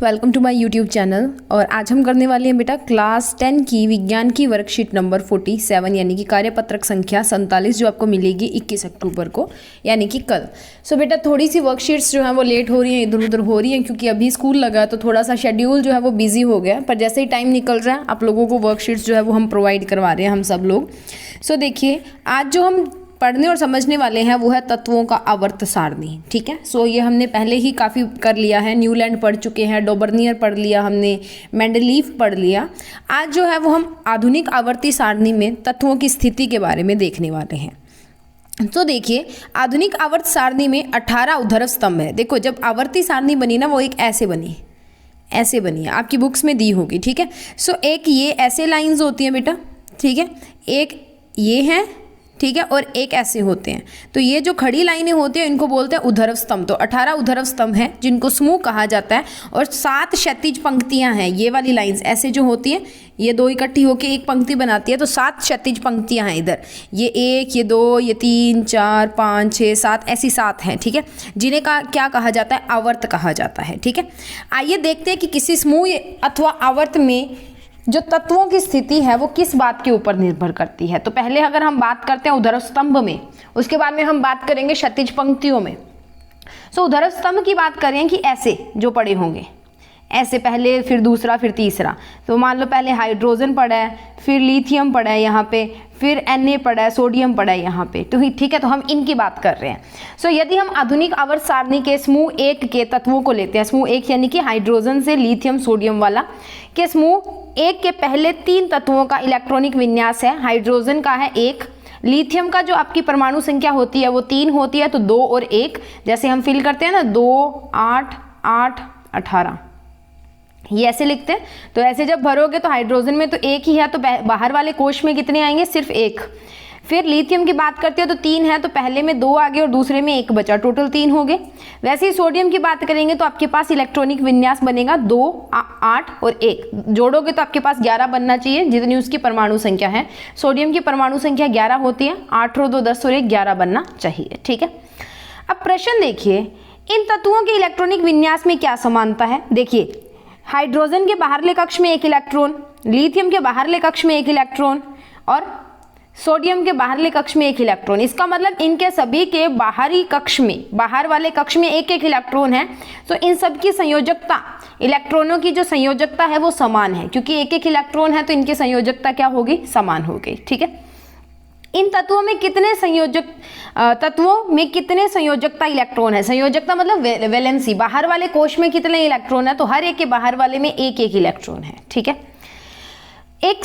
Welcome to my YouTube channel. और आज हम करने वाले हैं बेटा क्लास 10 की विज्ञान की वर्कशीट नंबर 47 यानी कि कार्यपत्रक संख्या 47 जो आपको मिलेगी 21 अक्टूबर को यानी कि कल। सो बेटा थोड़ी सी वर्कशीट्स जो हैं वो लेट हो रही हैं, इधर उधर हो रही हैं क्योंकि अभी स्कूल लगा है तो थोड़ा सा शेड्यूल जो है वो बिजी हो गया। पर जैसे ही टाइम निकल रहा है आप लोगों को वर्कशीट्स जो है वो हम प्रोवाइड करवा रहे हैं हम सब लोग। सो देखिए आज जो हम पढ़ने और समझने वाले हैं वो है तत्वों का आवर्त सारणी। ठीक है, सो ये हमने पहले ही काफ़ी कर लिया है, न्यूलैंड पढ़ चुके हैं, डोबर्नियर पढ़ लिया हमने, मेंडलीफ पढ़ लिया। आज जो है वो हम आधुनिक आवर्ती सारणी में तत्वों की स्थिति के बारे में देखने वाले हैं। तो देखिए आधुनिक आवर्त सारणी में 18 ऊर्ध्व स्तंभ है। देखो जब आवर्ती सारणी बनी ना वो एक ऐसे बनी है, आपकी बुक्स में दी होगी। ठीक है, सो एक ये ऐसे लाइंस होती हैं बेटा, ठीक है, एक ये है, ठीक है, और एक ऐसे होते हैं। तो ये जो खड़ी लाइनें होती हैं इनको बोलते हैं ऊर्ध्व स्तंभ। तो 18 ऊर्ध्व स्तंभ हैं जिनको समूह कहा जाता है और 7 क्षैतिज पंक्तियां हैं। ये वाली लाइंस ऐसे जो होती हैं ये दो इकट्ठी होकर एक पंक्ति बनाती है, तो 7 क्षैतिज पंक्तियां हैं इधर। ये 1, ये 2, ये 3, 4, 5, 6, 7 ऐसी 7 हैं। ठीक है, जिन्हें का क्या कहा जाता है, आवर्त कहा जाता है। ठीक है, आइए देखते हैं कि किसी समूह अथवा आवर्त में जो तत्वों की स्थिति है वो किस बात के ऊपर निर्भर करती है। तो पहले अगर हम बात करते हैं ऊर्ध्व स्तंभ में, उसके बाद में हम बात करेंगे क्षैतिज पंक्तियों में। सो ऊर्ध्व स्तंभ की बात करें कि ऐसे जो पड़े होंगे, ऐसे पहले फिर दूसरा फिर तीसरा। तो मान लो पहले हाइड्रोजन पड़ा है, फिर लिथियम पड़ा है यहाँ पे, फिर Na पड़ा है, सोडियम पड़ा है यहाँ पे। तो ठीक है, तो हम इनकी बात कर रहे हैं। सो यदि हम आधुनिक आवर्त सारणी के समूह 1 के तत्वों को लेते हैं, समूह 1 यानी कि हाइड्रोजन से लिथियम सोडियम वाला के समूह 1 के पहले 3 तत्वों का इलेक्ट्रॉनिक विन्यास है। हाइड्रोजन का है 1, लिथियम का जो आपकी परमाणु संख्या होती है वो 3 होती है, तो 2 और 1 जैसे हम फिल करते हैं ना, 2, 8, 8, 18 ये ऐसे लिखते हैं। तो ऐसे जब भरोगे तो हाइड्रोजन में तो 1 ही है, तो बाहर वाले कोश में कितने आएंगे, सिर्फ 1। फिर लिथियम की बात करते हैं तो 3 है, तो पहले में 2 आ गए और दूसरे में 1 बचा, टोटल 3 हो गए। वैसे ही सोडियम की बात करेंगे तो आपके पास इलेक्ट्रॉनिक विन्यास बनेगा 2, 8 और 1 जोड़ोगे तो आपके पास 11 बनना चाहिए, जितनी उसकी परमाणु संख्या है। सोडियम की परमाणु संख्या 11 होती है, 8 और 2 10 और 1 11 बनना चाहिए। ठीक है, अब प्रश्न देखिए, इन तत्वों के इलेक्ट्रॉनिक विन्यास में क्या समानता है। देखिए हाइड्रोजन के बाहरले कक्ष में 1 इलेक्ट्रॉन, लिथियम के बाहरले कक्ष में 1 इलेक्ट्रॉन और सोडियम के बाहरले कक्ष में 1 इलेक्ट्रॉन। इसका मतलब इनके सभी के बाहरी कक्ष में, बाहर वाले कक्ष में 1-1 इलेक्ट्रॉन है। तो इन सब की संयोजकता, इलेक्ट्रॉनों की जो संयोजकता है वो समान है, क्योंकि 1-1 इलेक्ट्रॉन है तो इनकी संयोजकता क्या होगी, समान होगी। ठीक है, इन तत्वों में कितने संयोजकता इलेक्ट्रॉन है। संयोजकता मतलब वैलेंसी, बाहर वाले कोश में कितने इलेक्ट्रॉन है, तो हर एक के बाहर वाले में 1-1 इलेक्ट्रॉन है। ठीक है, एक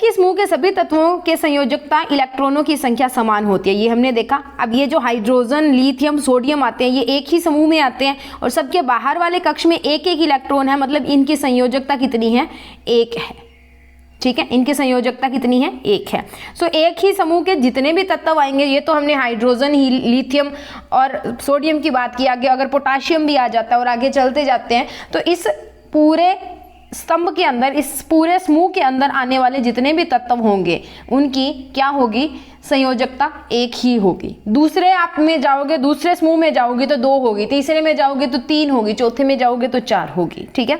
ही समूह के सभी तत्वों के संयोजकता इलेक्ट्रॉनों की संख्या समान होती है, ये हमने देखा। अब ये जो हाइड्रोजन, लिथियम, सोडियम आते हैं ये एक ही समूह में आते हैं और सबके बाहर वाले कक्ष में 1-1 इलेक्ट्रॉन है, मतलब इनकी संयोजकता कितनी है, 1 है। ठीक है, इनकी संयोजकता कितनी है, 1 है। सो एक ही समूह के जितने भी तत्व आएंगे, ये तो हमने हाइड्रोजन, लिथियम और सोडियम की बात की, आगे अगर पोटाशियम भी आ जाता है और आगे चलते जाते हैं तो इस पूरे स्तंभ के अंदर, इस पूरे समूह के अंदर आने वाले जितने भी तत्व होंगे उनकी क्या होगी, संयोजकता 1 ही होगी। दूसरे आप में जाओगे, दूसरे समूह में जाओगे तो 2 होगी, तीसरे में जाओगे तो 3 होगी, चौथे में जाओगे तो 4 होगी। ठीक है,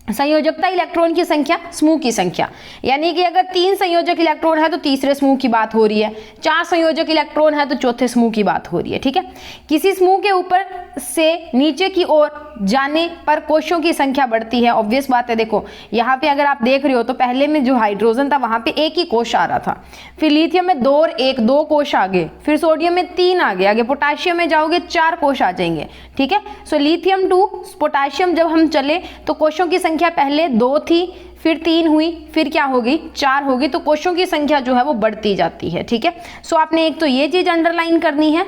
संयोजकता इलेक्ट्रॉन की संख्या समूह की संख्या, यानी कि अगर 3 संयोजक इलेक्ट्रॉन है तो तीसरे समूह की बात हो रही है, 4 संयोजक इलेक्ट्रॉन है तो चौथे समूह की बात हो रही है। ठीक है, किसी समूह के ऊपर से नीचे की ओर जाने पर कोशों की संख्या बढ़ती है। ऑब्वियस बात है, देखो यहाँ पे अगर आप देख रहे हो तो पहले में जो हाइड्रोजन था वहां पे 1 ही कोश आ रहा था, फिर लिथियम में 2 और 1 2 कोश आ गए, फिर सोडियम में 3 आ गए, आगे पोटाशियम में जाओगे 4 कोश आ जाएंगे। ठीक है, सो लिथियम टू पोटाशियम जब हम चले तो कोशों की संख्या पहले 2 थी, फिर 3 हुई, फिर क्या होगी, 4 होगी। तो कोशों की संख्या जो है वो बढ़ती जाती है। ठीक है, सो आपने एक तो ये चीज अंडरलाइन करनी है,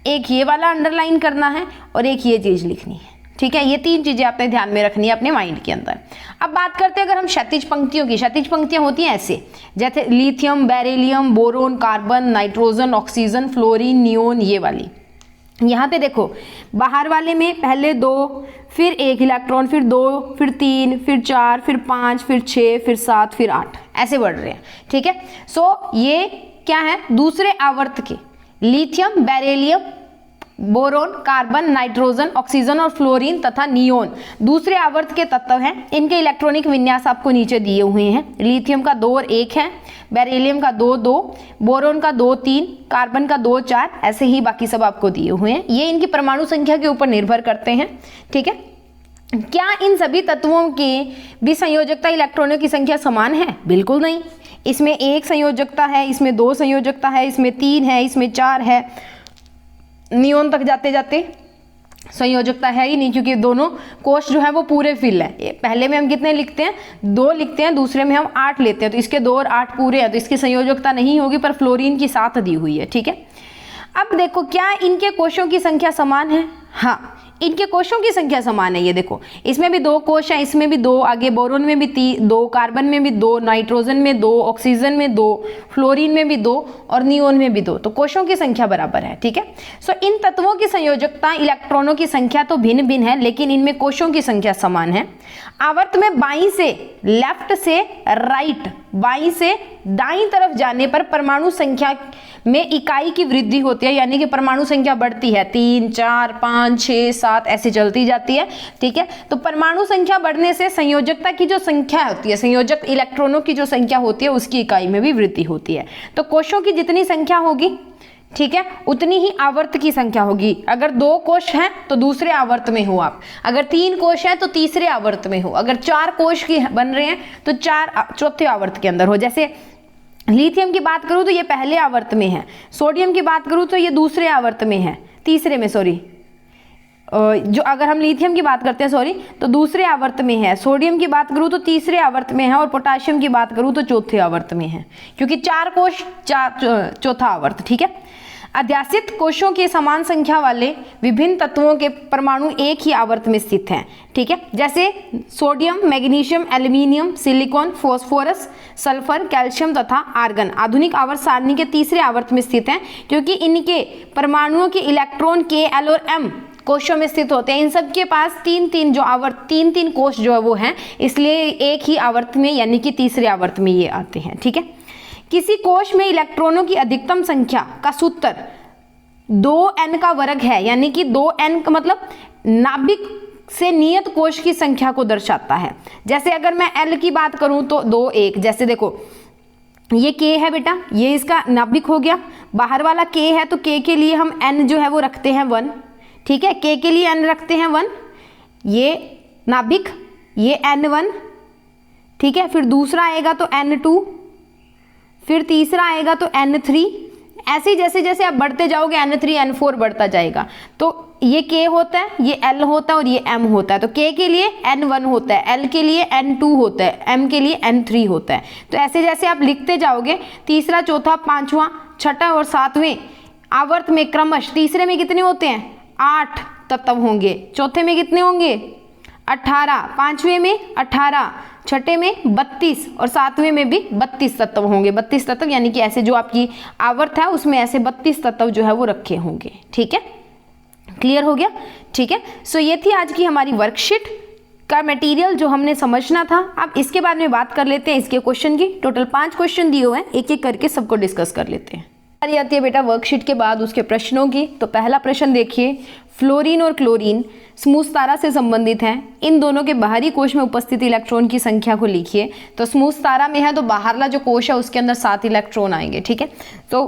एक ये वाला अंडरलाइन करना है और एक ये चीज लिखनी है। ठीक है, ये 3 चीजें आपने ध्यान में रखनी है अपने माइंड के अंदर। अब बात करते हैं अगर हम क्षैतिज पंक्तियों की। क्षैतिज पंक्तियां होती हैं ऐसे, जैसे lithium, beryllium, boron, carbon, nitrogen, oxygen, fluorine, neon, ये वाली। यहाँ पे देखो बाहर वाले में पहले 2, फिर 1 इलेक्ट्रॉन, फिर 2, फिर 3, फिर 4, फिर 5, फिर 6, फिर 7, फिर 8 ऐसे बढ़ रहे हैं। ठीक है, सो ये क्या है, दूसरे आवर्त के lithium, beryllium, boron, carbon, nitrogen, oxygen और फ्लोरीन तथा नियोन दूसरे आवर्त के तत्व हैं। इनके इलेक्ट्रॉनिक विन्यास आपको नीचे दिए हुए हैं। लिथियम का 2 और 1 है, बेरिलियम का 2 2, बोरोन का 2 3, कार्बन का 2 4, ऐसे ही बाकी सब आपको दिए हुए हैं। ये इनकी परमाणु संख्या के ऊपर निर्भर करते हैं। ठीक है, क्या इन सभी तत्वों की भी संयोजकता इलेक्ट्रॉनों की संख्या समान है? बिल्कुल नहीं। इसमें 1 संयोजकता है, इसमें 2 संयोजकता है, इसमें 3 है, इसमें 4 है। नियोन तक जाते जाते संयोजकता है ही नहीं, क्योंकि दोनों कोष जो है वो पूरे फिल है। पहले में हम कितने लिखते हैं? 2 लिखते हैं, दूसरे में हम 8 लेते हैं, तो इसके 2 और 8 पूरे हैं, तो इसकी संयोजकता नहीं होगी, पर फ्लोरीन की 7 दी हुई है। ठीक है, अब देखो क्या इनके कोषों की संख्या समान है? हाँ, इनके कोषों की संख्या समान है। ये देखो, इसमें भी 2 कोष हैं, इसमें भी 2, आगे बोरोन में भी 2, कार्बन में भी 2, नाइट्रोजन में 2, ऑक्सीजन में 2, फ्लोरीन में भी 2 और नियोन में भी 2, तो कोषों की संख्या बराबर है। ठीक है, सो इन तत्वों की संयोजकता इलेक्ट्रॉनों की संख्या तो भिन्न भिन्न है, लेकिन इनमें कोषों की संख्या समान है। आवर्त में बाईं से लेफ्ट से राइट, बाईं से दाईं तरफ जाने पर परमाणु संख्या में इकाई की वृद्धि होती है, यानी कि परमाणु संख्या बढ़ती है। 3 4 5 6 7 ऐसे चलती जाती है। ठीक है, तो परमाणु संख्या बढ़ने से संयोजकता की जो संख्या होती है, संयोजक इलेक्ट्रॉनों की जो संख्या होती है, उसकी इकाई में भी वृद्धि होती है। तो कोषों की जितनी संख्या होगी, ठीक है, उतनी ही आवर्त की संख्या होगी। अगर 2 कोष हैं तो दूसरे आवर्त में हो आप, अगर 3 कोष हैं तो तीसरे आवर्त में हो, अगर 4 कोष की बन रहे हैं तो चौथे आवर्त के अंदर हो। जैसे लिथियम की बात करूं तो ये पहले आवर्त में है, सोडियम की बात करूं तो ये दूसरे आवर्त में है, तीसरे में सॉरी, जो अगर हम लिथियम की बात करते हैं सॉरी तो दूसरे आवर्त में है, सोडियम की बात करूं तो तीसरे आवर्त में है, और पोटाशियम की बात करूं तो चौथे आवर्त में है, क्योंकि 4 कोष चौथा आवर्त। ठीक है, अध्यासित कोषों की समान संख्या वाले विभिन्न तत्वों के परमाणु एक ही आवर्त में स्थित हैं। ठीक है, जैसे sodium, magnesium, aluminium, silicon, phosphorus, sulphur, calcium तथा आर्गन आधुनिक आवर्त सारणी के तीसरे आवर्त में स्थित हैं, क्योंकि इनके परमाणुओं के इलेक्ट्रॉन K, L और M कोषों में स्थित होते हैं। इन सब के पास 3-3 जो आवर्त 3-3 कोष जो है वो हैं, इसलिए एक ही आवर्त में यानी कि तीसरे आवर्त में ये आते हैं। ठीक है, किसी कोष में इलेक्ट्रॉनों की अधिकतम संख्या का सूत्र 2n का वर्ग है, यानी कि 2n का मतलब नाभिक से नियत कोष की संख्या को दर्शाता है। जैसे अगर मैं L की बात करूं तो 2 1, जैसे देखो ये K है बेटा, ये इसका नाभिक हो गया, बाहर वाला K है तो K के लिए हम n जो है वो रखते हैं 1। ठीक है, K के लिए n रखते हैं 1, ये नाभिक, ये n1। ठीक है, फिर दूसरा आएगा तो n2, फिर तीसरा आएगा तो n3, ऐसे जैसे जैसे आप बढ़ते जाओगे n3 n4 बढ़ता जाएगा। तो ये K होता है, ये L होता है और ये M होता है। तो K के लिए n1 होता है, L के लिए n2 होता है, M के लिए n3 होता है। तो ऐसे जैसे आप लिखते जाओगे, तीसरा, चौथा, पांचवा, छठा और सातवें आवर्त में क्रमश तीसरे में कितने होते हैं? 8 तत्व होंगे, चौथे में कितने होंगे? 18, पांचवें में 18, छठे में 32 और सातवें में भी 32 तत्व होंगे। 32 तत्व यानी कि ऐसे जो आपकी आवर्त है उसमें ऐसे 32 तत्व जो है वो रखे होंगे। ठीक है, क्लियर हो गया? ठीक है, सो ये थी आज की हमारी वर्कशीट का मटेरियल जो हमने समझना था। अब इसके बारे में बात कर लेते हैं इसके क्वेश्चन की। टोटल 5 क्वेश्चन दिए हुए हैं, एक एक करके सबको डिस्कस कर लेते हैं। बारी आती है बेटा वर्कशीट के बाद उसके प्रश्नों की। तो पहला प्रश्न देखिए, फ्लोरीन और क्लोरीन स्मूथ तारा से संबंधित हैं। इन दोनों के बाहरी कोश में उपस्थित इलेक्ट्रॉन की संख्या को लिखिए। तो स्मूथ तारा में है तो बाहरला जो कोश है उसके अंदर 7 इलेक्ट्रॉन आएंगे। ठीक है, तो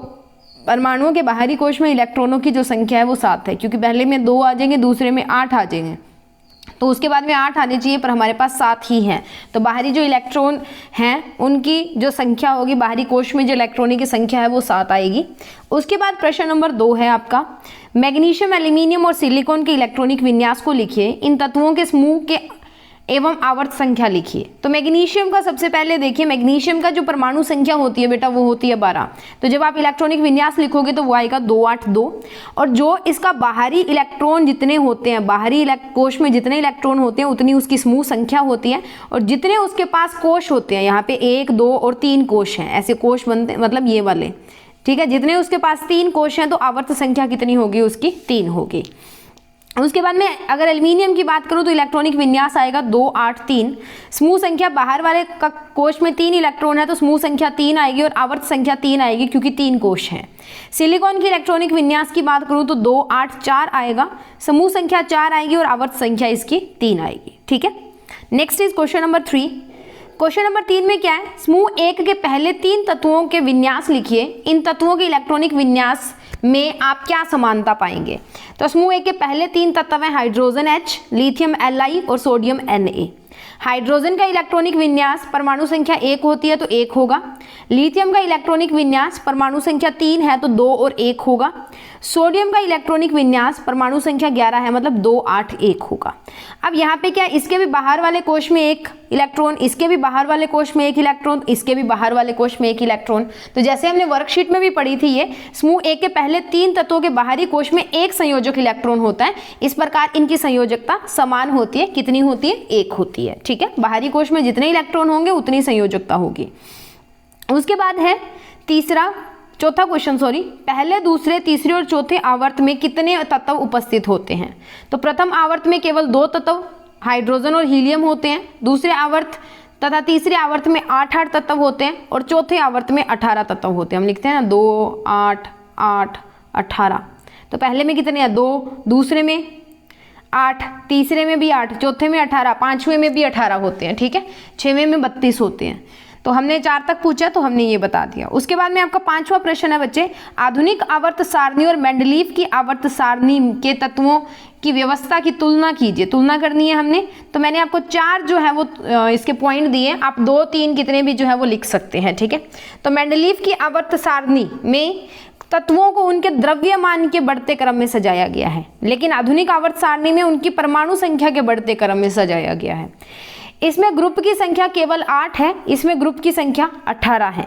परमाणुओं के बाहरी कोश में इलेक्ट्रॉनों की जो संख्या है वो 7 है, क्योंकि पहले में 2 आ जाएंगे, दूसरे में 8 आ जाएंगे, तो उसके बाद में 8 आने चाहिए, पर हमारे पास 7 ही हैं। तो बाहरी जो इलेक्ट्रॉन हैं उनकी जो संख्या होगी, बाहरी कोश में जो इलेक्ट्रॉनों की संख्या है वो 7 आएगी। उसके बाद प्रश्न नंबर 2 है आपका, मैग्नीशियम, एल्यूमिनियम और सिलिकॉन के इलेक्ट्रॉनिक विन्यास को लिखिए। इन तत्वों के समूह के एवं आवर्त संख्या लिखिए। तो मैग्नीशियम का सबसे पहले देखिए, मैग्नीशियम का जो परमाणु संख्या होती है बेटा वो होती है 12। तो जब आप इलेक्ट्रॉनिक विन्यास लिखोगे तो वो आएगा 2 8 2। और जो इसका बाहरी इलेक्ट्रॉन जितने होते हैं, बाहरी कोश में जितने इलेक्ट्रॉन होते हैं उतनी उसकी समूह संख्या होती है। और जितने उसके पास कोश होते हैं, यहाँ पे 1 2 और 3 कोश हैं, ऐसे कोश बनते हैं, मतलब ये वाले। ठीक है, जितने उसके पास 3 कोश हैं तो आवर्त संख्या कितनी होगी उसकी? 3 होगी। उसके बाद में अगर एल्युमिनियम की बात करूं तो इलेक्ट्रॉनिक विन्यास आएगा 2 8 3। समूह संख्या बाहर वाले कोश में 3 इलेक्ट्रॉन है तो समूह संख्या 3 आएगी और आवर्त संख्या 3 आएगी क्योंकि 3 कोश हैं। सिलिकॉन की इलेक्ट्रॉनिक विन्यास की बात करूं तो 2 8 4 आएगा, समूह संख्या 4 आएगी और आवर्त संख्या इसकी 3 आएगी। ठीक है, next is question number 3। Question number 3 में क्या है, समूह 1 के पहले 3 तत्वों के विन्यास लिखिए, इन तत्वों के इलेक्ट्रॉनिक विन्यास में आप क्या समानता पाएंगे। तो समूह 1 के पहले 3 तत्व हैं हाइड्रोजन H, लिथियम Li और सोडियम Na। हाइड्रोजन का इलेक्ट्रॉनिक विन्यास परमाणु संख्या 1 होती है तो 1 होगा। लिथियम का इलेक्ट्रॉनिक विन्यास परमाणु संख्या 3 है तो 2 और 1 होगा। सोडियम का इलेक्ट्रॉनिक विन्यास परमाणु संख्या 11 है मतलब 2 8 1 होगा। अब यहाँ पे क्या, इसके भी बाहर वाले कोश में 1 इलेक्ट्रॉन, इसके भी बाहर वाले कोश में 1 इलेक्ट्रॉन, इसके भी बाहर वाले कोश में 1 इलेक्ट्रॉन। तो जैसे हमने वर्कशीट में भी पढ़ी थी, ये समूह 1 के पहले 3 तत्वों के बाहरी कोश में 1 संयोजक इलेक्ट्रॉन होता है। इस प्रकार इनकी संयोजकता समान होती है। कितनी होती है? 1 होती है। ठीक है, बाहरी कोश में जितने इलेक्ट्रॉन होंगे उतनी संयोजकता होगी। उसके बाद है चौथा क्वेश्चन, पहले, दूसरे, तीसरे और चौथे आवर्त में कितने तत्व उपस्थित होते हैं। तो प्रथम आवर्त में केवल 2 तत्व हाइड्रोजन और हीलियम होते हैं, दूसरे आवर्त तथा तीसरे आवर्त में 8 तत्व होते हैं और चौथे आवर्त में 18 तत्व होते हैं। हम लिखते हैं ना 2 8 8 18। तो पहले में कितने हैं? 2, दूसरे में 8, तीसरे में भी 8, चौथे में 18, पांचवें में भी 18 होते हैं। ठीक है, छवें में 32 होते हैं। तो हमने 4 तक पूछा तो हमने ये बता दिया। उसके बाद में आपका 5वां प्रश्न है बच्चे, आधुनिक आवर्त सारणी और मेंडलीव की आवर्त सारणी के तत्वों की व्यवस्था की तुलना कीजिए। तुलना करनी है हमने, तो मैंने आपको 4 जो है वो इसके पॉइंट दिए, आप 2 3 कितने भी जो है वो लिख सकते हैं। ठीक है, तो मेंडलीव की आवर्त सारणी में तत्वों को उनके द्रव्यमान के बढ़ते क्रम में सजाया गया है, लेकिन आधुनिक आवर्त सारणी में उनकी परमाणु संख्या के बढ़ते क्रम में सजाया गया है। इसमें ग्रुप की संख्या केवल 8 है, इसमें ग्रुप की संख्या 18 है।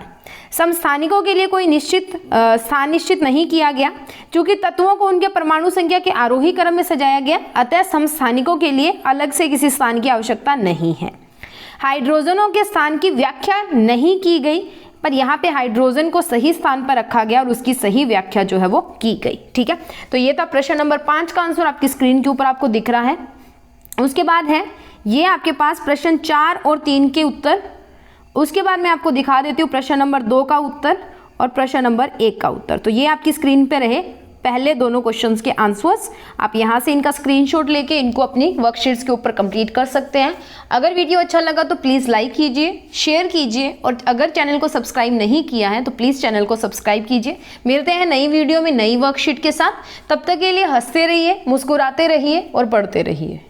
समस्थानिकों के लिए कोई निश्चित स्थान निश्चित नहीं किया गया, क्योंकि तत्वों को उनके परमाणु संख्या के आरोही क्रम में सजाया गया, अतः समस्थानिकों के लिए अलग से किसी स्थान की आवश्यकता नहीं है। हाइड्रोजनों के स्थान की व्याख्या नहीं की गई, पर यहाँ पे हाइड्रोजन को सही स्थान पर रखा गया और उसकी सही व्याख्या जो है वो की गई। ठीक है, तो ये था प्रश्न नंबर 5 का आंसर, आपकी स्क्रीन के ऊपर आपको दिख रहा है। उसके बाद है ये आपके पास प्रश्न 4 और 3 के उत्तर। उसके बाद मैं आपको दिखा देती हूँ प्रश्न नंबर 2 का उत्तर और प्रश्न नंबर 1 का उत्तर। तो ये आपकी स्क्रीन पे रहे पहले दोनों क्वेश्चंस के आंसर्स। आप यहाँ से इनका स्क्रीनशॉट लेके इनको अपनी वर्कशीट्स के ऊपर कंप्लीट कर सकते हैं। अगर वीडियो अच्छा लगा तो प्लीज़ लाइक कीजिए, शेयर कीजिए, और अगर चैनल को सब्सक्राइब नहीं किया है तो प्लीज़ चैनल को सब्सक्राइब कीजिए। मिलते हैं नई वीडियो में नई वर्कशीट के साथ। तब तक के लिए हंसते रहिए, मुस्कुराते रहिए और पढ़ते रहिए।